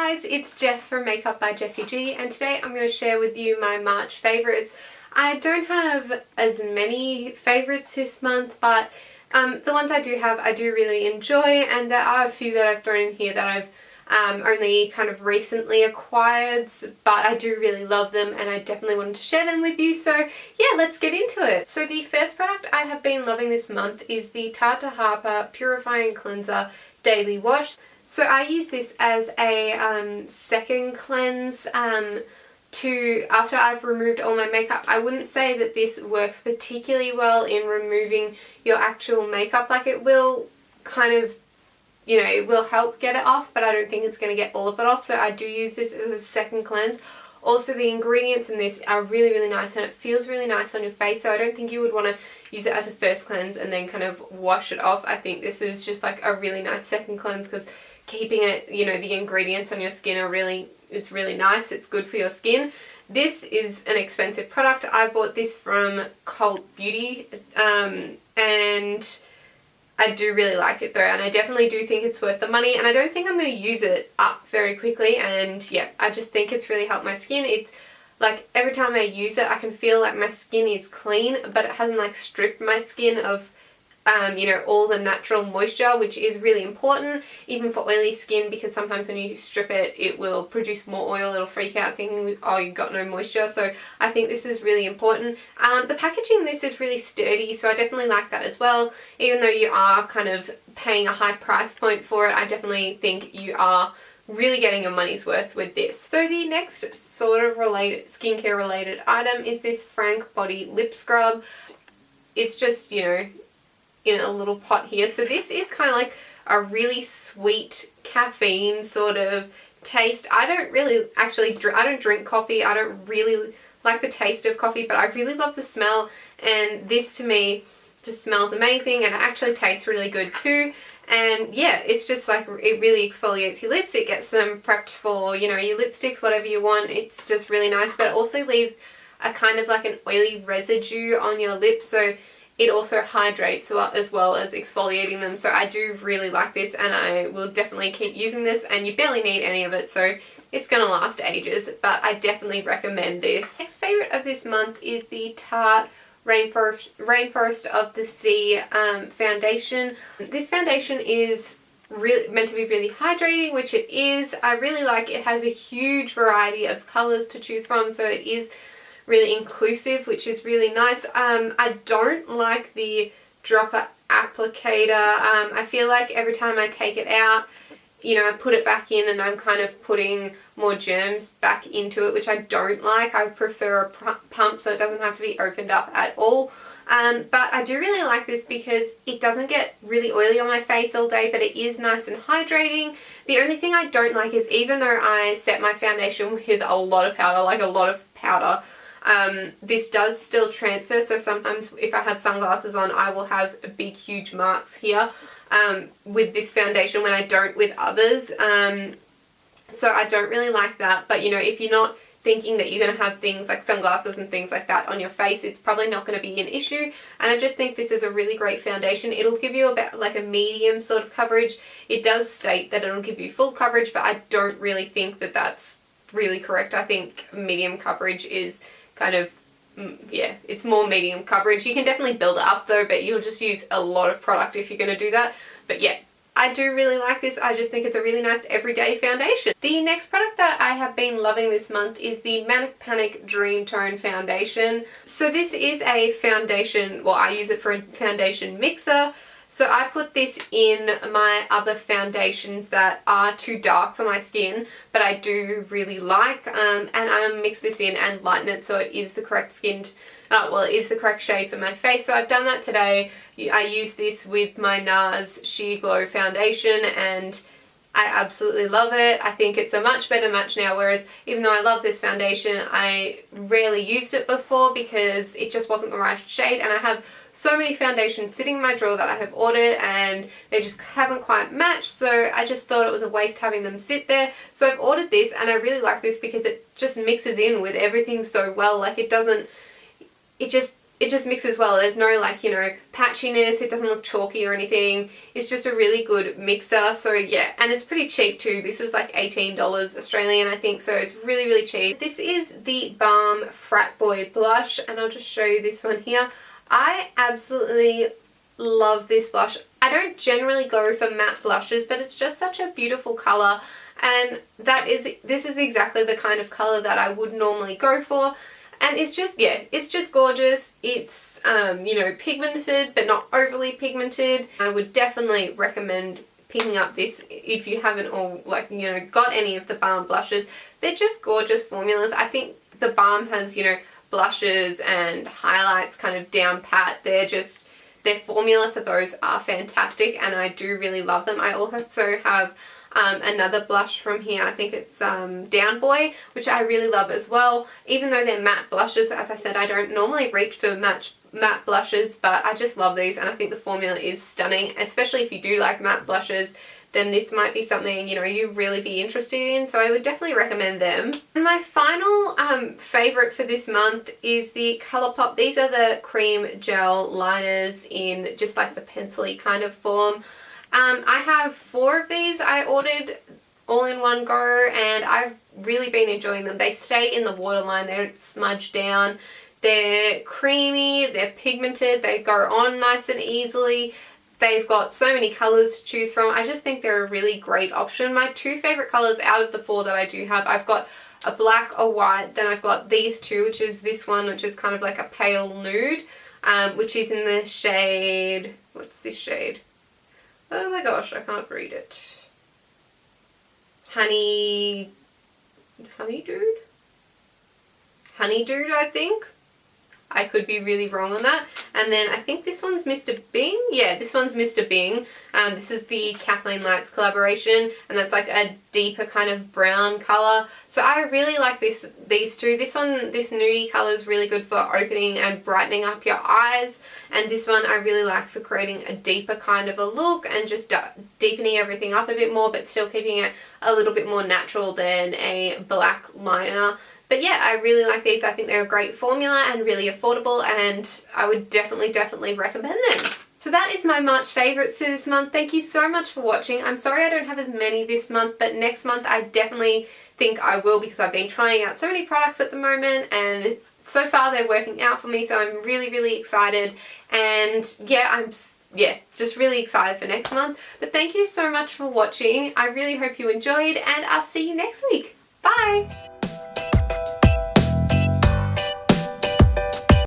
guys, it's Jess from Makeup by Jessie G, and today I'm going to share with you my March favourites. I don't have as many favourites this month, but the ones I do have I do really enjoy, and there are a few that I've thrown in here that I've only kind of recently acquired, but I do really love them and I definitely wanted to share them with you. So yeah, let's get into it. So the first product I have been loving this month is the Tata Harper Purifying Cleanser Daily Wash. So I use this as a second cleanse after I've removed all my makeup. I wouldn't say that this works particularly well in removing your actual makeup. Like, it will kind of, you know, it will help get it off, but I don't think it's going to get all of it off. So I do use this as a second cleanse. Also, the ingredients in this are really, really nice and it feels really nice on your face. So I don't think you would want to use it as a first cleanse and then kind of wash it off. I think this is just like a really nice second cleanse because keeping it, you know, the ingredients on your skin is really nice. It's good for your skin. This is an expensive product. I bought this from Cult Beauty and I do really like it though, and I definitely do think it's worth the money, and I don't think I'm going to use it up very quickly, and yeah, I just think it's really helped my skin. It's like every time I use it I can feel like my skin is clean, but it hasn't like stripped my skin of you know, all the natural moisture, which is really important even for oily skin, because sometimes when you strip it, it will produce more oil. It'll freak out thinking, oh, you've got no moisture. So I think this is really important. The packaging in this is really sturdy, so I definitely like that as well. Even though you are kind of paying a high price point for it, I definitely think you are really getting your money's worth with this. So the next sort of skincare related item is this Frank Body Lip Scrub. It's just, you know, in a little pot here. So this is kind of like a really sweet caffeine sort of taste. I don't really I don't drink coffee. I don't really like the taste of coffee, but I really love the smell, and this to me just smells amazing and it actually tastes really good too. And yeah, it's just like, it really exfoliates your lips. It gets them prepped for, you know, your lipsticks, whatever you want. It's just really nice, but it also leaves a kind of like an oily residue on your lips, so it also hydrates a lot as well as exfoliating them. So I do really like this, and I will definitely keep using this, and you barely need any of it, so it's going to last ages, but I definitely recommend this. Next favourite of this month is the Tarte Rainforest of the Sea foundation. This foundation is really meant to be really hydrating, which it is. I really like it. It has a huge variety of colours to choose from, so it is really inclusive, which is really nice. I don't like the dropper applicator. I feel like every time I take it out, you know, I put it back in and I'm kind of putting more germs back into it, which I don't like. I prefer a pump so it doesn't have to be opened up at all. But I do really like this because it doesn't get really oily on my face all day, but it is nice and hydrating. The only thing I don't like is, even though I set my foundation with a lot of powder, like a lot of powder, this does still transfer. So sometimes if I have sunglasses on, I will have big huge marks here with this foundation when I don't with others. So I don't really like that. But you know, if you're not thinking that you're going to have things like sunglasses and things like that on your face, it's probably not going to be an issue. And I just think this is a really great foundation. It'll give you about like a medium sort of coverage. It does state that it'll give you full coverage, but I don't really think that that's really correct. I think medium coverage is kind of, yeah, it's more medium coverage. You can definitely build it up though, but you'll just use a lot of product if you're going to do that. But yeah, I do really like this. I just think it's a really nice everyday foundation. The next product that I have been loving this month is the Manic Dreamtone foundation. So this is a foundation, well, I use it for a foundation mixer. So I put this in my other foundations that are too dark for my skin, but I do really like, and I mix this in and lighten it so it is the correct it is the correct shade for my face. So I've done that today. I use this with my NARS Sheer Glow foundation and I absolutely love it. I think it's a much better match now, whereas even though I love this foundation, I rarely used it before because it just wasn't the right shade, and I have so many foundations sitting in my drawer that I have ordered and they just haven't quite matched, so I just thought it was a waste having them sit there. So I've ordered this, and I really like this because it just mixes in with everything so well. Like, it it just mixes well. There's no like, you know, patchiness. It doesn't look chalky or anything. It's just a really good mixer. So yeah, and it's pretty cheap too. This was like $18 Australian, I think, so it's really, really cheap. This is the Balm Frat Boy blush, and I'll just show you this one here. I absolutely love this blush. I don't generally go for matte blushes, but it's just such a beautiful color, and this is exactly the kind of color that I would normally go for. And it's just, yeah, it's just gorgeous. It's, you know, pigmented, but not overly pigmented. I would definitely recommend picking up this if you haven't all, like, you know, got any of the Balm blushes. They're just gorgeous formulas. I think the Balm has, you know, blushes and highlights kind of down pat. They're just, their formula for those are fantastic, and I do really love them. I also have another blush from here. I think it's Down Boy, which I really love as well. Even though they're matte blushes, as I said, I don't normally reach for matte blushes, but I just love these, and I think the formula is stunning. Especially if you do like matte blushes, then this might be something, you know, you really be interested in, so I would definitely recommend them. And my final favorite for this month is the Colourpop. These are the cream gel liners in just like the pencil-y kind of form. I have 4 of these I ordered all in one go, and I've really been enjoying them. They stay in the waterline, they don't smudge down, they're creamy, they're pigmented, they go on nice and easily. They've got so many colours to choose from. I just think they're a really great option. My 2 favourite colours out of the 4 that I do have, I've got a black, a white, then I've got these 2, which is this one, which is kind of like a pale nude, which is in the shade, what's this shade? Oh my gosh, I can't read it. Honeydude, I think. I could be really wrong on that. And then I think this one's Mr. Bing. Yeah, this one's Mr. Bing. This is the Kathleen Lights collaboration, and that's like a deeper kind of brown color. So I really like these 2. This one, this nudie color is really good for opening and brightening up your eyes. And this one I really like for creating a deeper kind of a look and just deepening everything up a bit more, but still keeping it a little bit more natural than a black liner. But yeah, I really like these. I think they're a great formula and really affordable, and I would definitely recommend them. So that is my March favourites for this month. Thank you so much for watching. I'm sorry I don't have as many this month, but next month I definitely think I will, because I've been trying out so many products at the moment, and so far they're working out for me, so I'm really excited. And yeah, I'm just really excited for next month. But thank you so much for watching. I really hope you enjoyed, and I'll see you next week. Bye!